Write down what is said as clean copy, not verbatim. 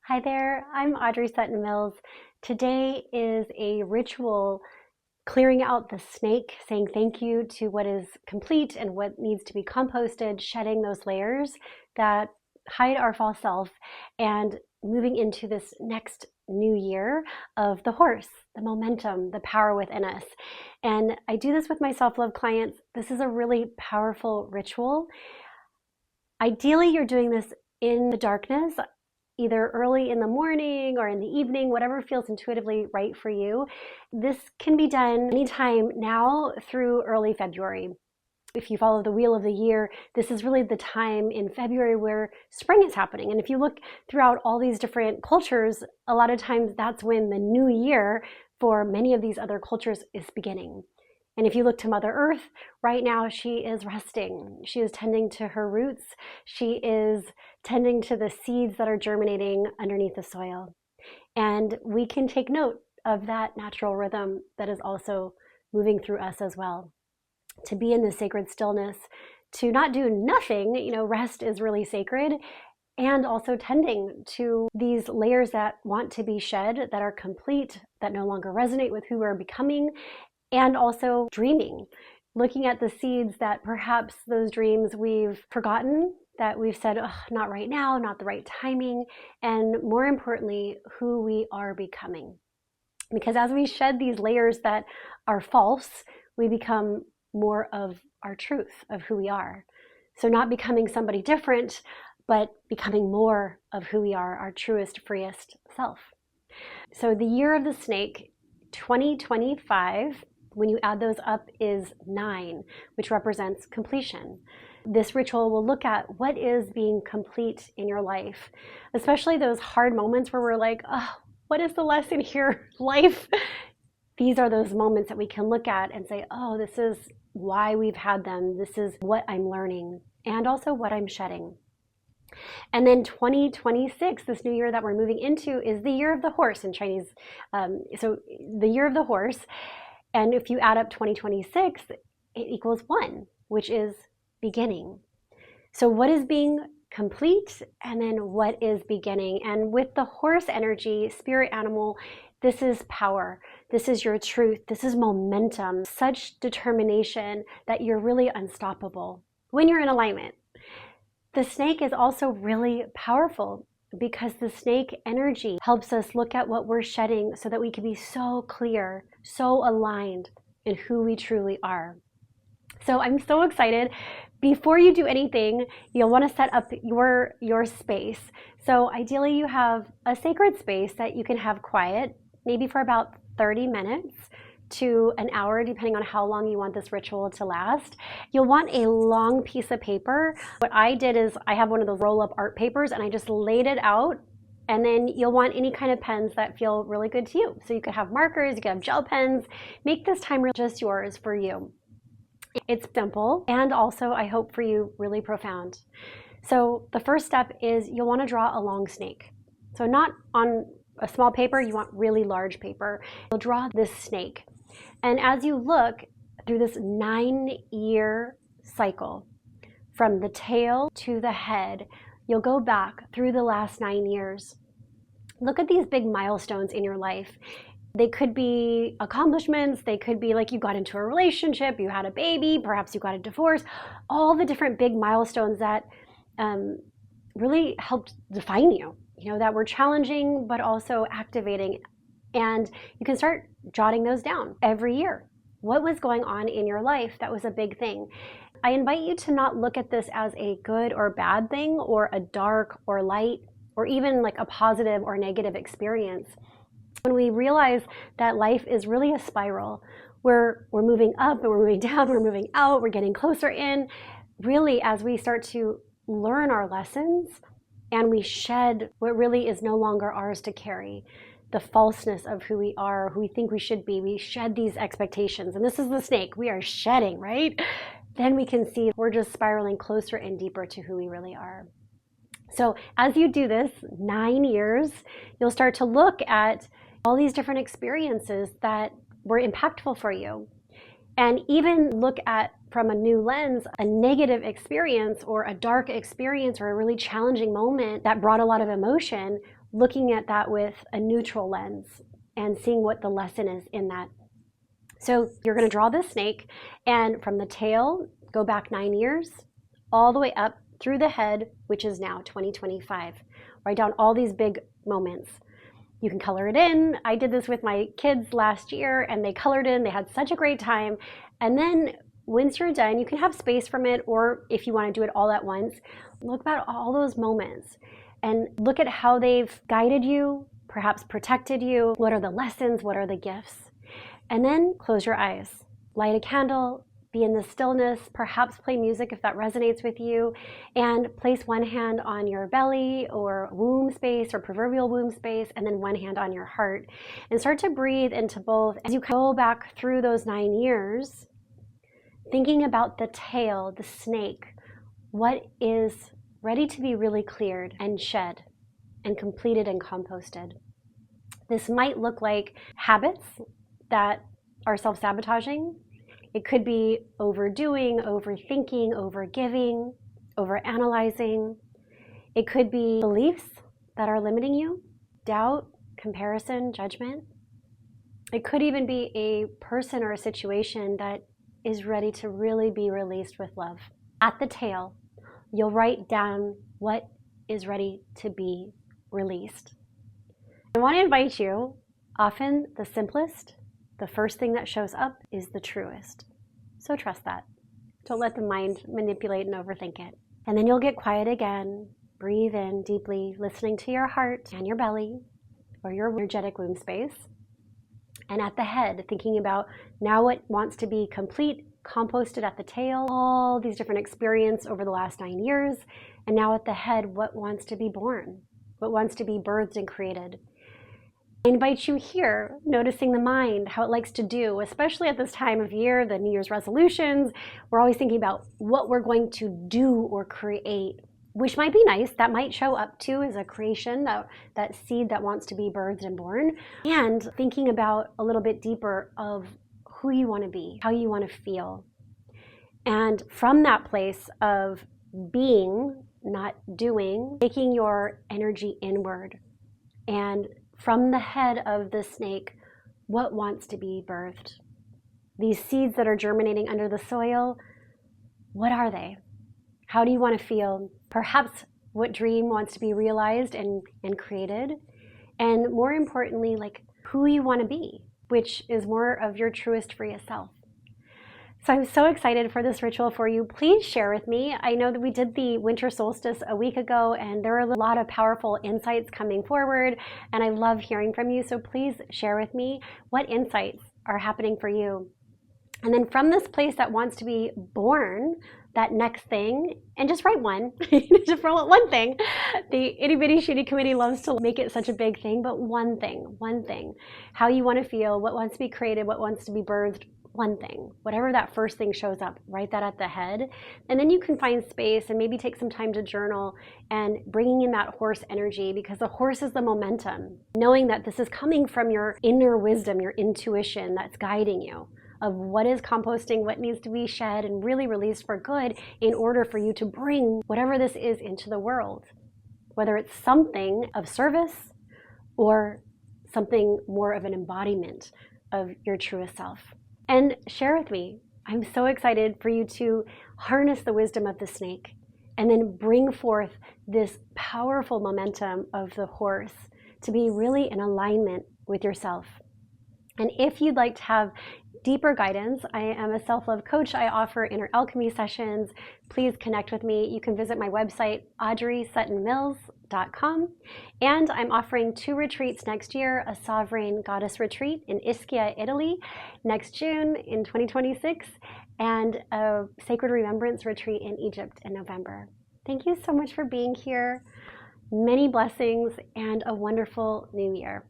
Hi there, I'm Audrey Sutton Mills. Today is a ritual clearing out the snake, saying thank you to what is complete and what needs to be composted, shedding those layers that hide our false self, and moving into this next new year of the horse, the momentum, the power within us. And I do this with my self-love clients. This is a really powerful ritual. Ideally, you're doing this in the darkness, either early in the morning or in the evening, whatever feels intuitively right for you. This can be done anytime now through early February. If you follow the wheel of the year, this is really the time in February where spring is happening. And if you look throughout all these different cultures, a lot of times that's when the new year for many of these other cultures is beginning. And if you look to Mother Earth, right now she is resting. She is tending to her roots. She is tending to the seeds that are germinating underneath the soil. And we can take note of that natural rhythm that is also moving through us as well. To be in this sacred stillness, to not do nothing, rest is really sacred, and also tending to these layers that want to be shed, that are complete, that no longer resonate with who we're becoming, and also dreaming, looking at the seeds that perhaps those dreams we've forgotten, that we've said, oh, not right now, not the right timing, and more importantly, who we are becoming. Because as we shed these layers that are false, we become more of our truth, of who we are. So not becoming somebody different, but becoming more of who we are, our truest, freest self. So the year of the snake, 2025, when you add those up, is 9, which represents completion. This ritual will look at what is being complete in your life, especially those hard moments where we're like, oh, what is the lesson here, life? These are those moments that we can look at and say, oh, this is why we've had them. This is what I'm learning and also what I'm shedding. And then 2026, this new year that we're moving into, is the year of the horse in Chinese. So the year of the horse. And if you add up 2026, it equals 1, which is beginning. So what is being complete, and then what is beginning? And with the horse energy, spirit animal, this is power. This is your truth. This is momentum, such determination that you're really unstoppable when you're in alignment. The snake is also really powerful because the snake energy helps us look at what we're shedding so that we can be so clear, so aligned in who we truly are. So I'm so excited. Before you do anything, you'll want to set up your space. So ideally you have a sacred space that you can have quiet, maybe for about 30 minutes to an hour, depending on how long you want this ritual to last. You'll want a long piece of paper. What I did is I have one of those roll-up art papers and I just laid it out. And then you'll want any kind of pens that feel really good to you. So you could have markers, you could have gel pens. Make this time just yours for you. It's simple and also, I hope for you, really profound. So the first step is you'll want to draw a long snake. So not on a small paper, you want really large paper. You'll draw this snake. And as you look through this 9-year cycle, from the tail to the head, you'll go back through the last 9 years. Look at these big milestones in your life. They could be accomplishments. They could be like you got into a relationship, you had a baby, perhaps you got a divorce, all the different big milestones that really helped define you, that were challenging, but also activating. And you can start jotting those down every year. What was going on in your life that was a big thing? I invite you to not look at this as a good or bad thing, or a dark or light, or even like a positive or negative experience. When we realize that life is really a spiral, we're moving up and we're moving down, we're moving out, we're getting closer in. Really, as we start to learn our lessons and we shed what really is no longer ours to carry, the falseness of who we are, who we think we should be, we shed these expectations. And this is the snake, we are shedding, right? Then we can see we're just spiraling closer and deeper to who we really are. So as you do this 9 years, you'll start to look at all these different experiences that were impactful for you. And even look at from a new lens, a negative experience or a dark experience or a really challenging moment that brought a lot of emotion, looking at that with a neutral lens and seeing what the lesson is in that. So you're going to draw this snake, and from the tail, go back 9 years, all the way up through the head, which is now 2025. Write down all these big moments. You can color it in. I did this with my kids last year, and they colored in. They had such a great time. And then once you're done, you can have space from it, or if you want to do it all at once, look at all those moments and look at how they've guided you, perhaps protected you. What are the lessons? What are the gifts? And then close your eyes, light a candle, be in the stillness, perhaps play music if that resonates with you, and place one hand on your belly or womb space or proverbial womb space, and then one hand on your heart. And start to breathe into both as you go back through those 9 years, thinking about the tail, the snake, what is ready to be really cleared and shed and completed and composted. This might look like habits that are self-sabotaging. It could be overdoing, overthinking, overgiving, overanalyzing. It could be beliefs that are limiting you, doubt, comparison, judgment. It could even be a person or a situation that is ready to really be released with love. At the tail, you'll write down what is ready to be released. I want to invite you, often the simplest, the first thing that shows up is the truest. So trust that. Don't let the mind manipulate and overthink it. And then you'll get quiet again. Breathe in deeply, listening to your heart and your belly or your energetic womb space. And at the head, thinking about now what wants to be complete, composted at the tail, all these different experiences over the last 9 years. And now at the head, what wants to be born, what wants to be birthed and created. I invite you here, noticing the mind, how it likes to do, especially at this time of year, the New Year's resolutions. We're always thinking about what we're going to do or create, which might be nice. That might show up too as a creation, that seed that wants to be birthed and born. And thinking about a little bit deeper of who you want to be, how you want to feel. And from that place of being, not doing, taking your energy inward. And from the head of the snake, what wants to be birthed? These seeds that are germinating under the soil, what are they? How do you want to feel? Perhaps what dream wants to be realized and created? And more importantly, like who you want to be, which is more of your truest, freest self. So I'm so excited for this ritual for you. Please share with me. I know that we did the winter solstice a week ago, and there are a lot of powerful insights coming forward, and I love hearing from you. So please share with me what insights are happening for you. And then from this place that wants to be born, that next thing, and just write one, just for one thing. The Itty Bitty Shitty Committee loves to make it such a big thing, but one thing. How you want to feel, what wants to be created, what wants to be birthed, one thing. Whatever that first thing shows up, write that at the head. And then you can find space and maybe take some time to journal and bringing in that horse energy, because the horse is the momentum. Knowing that this is coming from your inner wisdom, your intuition that's guiding you of what is composting, what needs to be shed and really released for good in order for you to bring whatever this is into the world. Whether it's something of service or something more of an embodiment of your truest self. And share with me. I'm so excited for you to harness the wisdom of the snake and then bring forth this powerful momentum of the horse to be really in alignment with yourself. And if you'd like to have deeper guidance, I am a self-love coach. I offer inner alchemy sessions. Please connect with me. You can visit my website, audreysuttonmills.com. And I'm offering 2 retreats next year, a Sovereign Goddess retreat in Ischia, Italy, next June in 2026, and a Sacred Remembrance retreat in Egypt in November. Thank you so much for being here. Many blessings and a wonderful new year.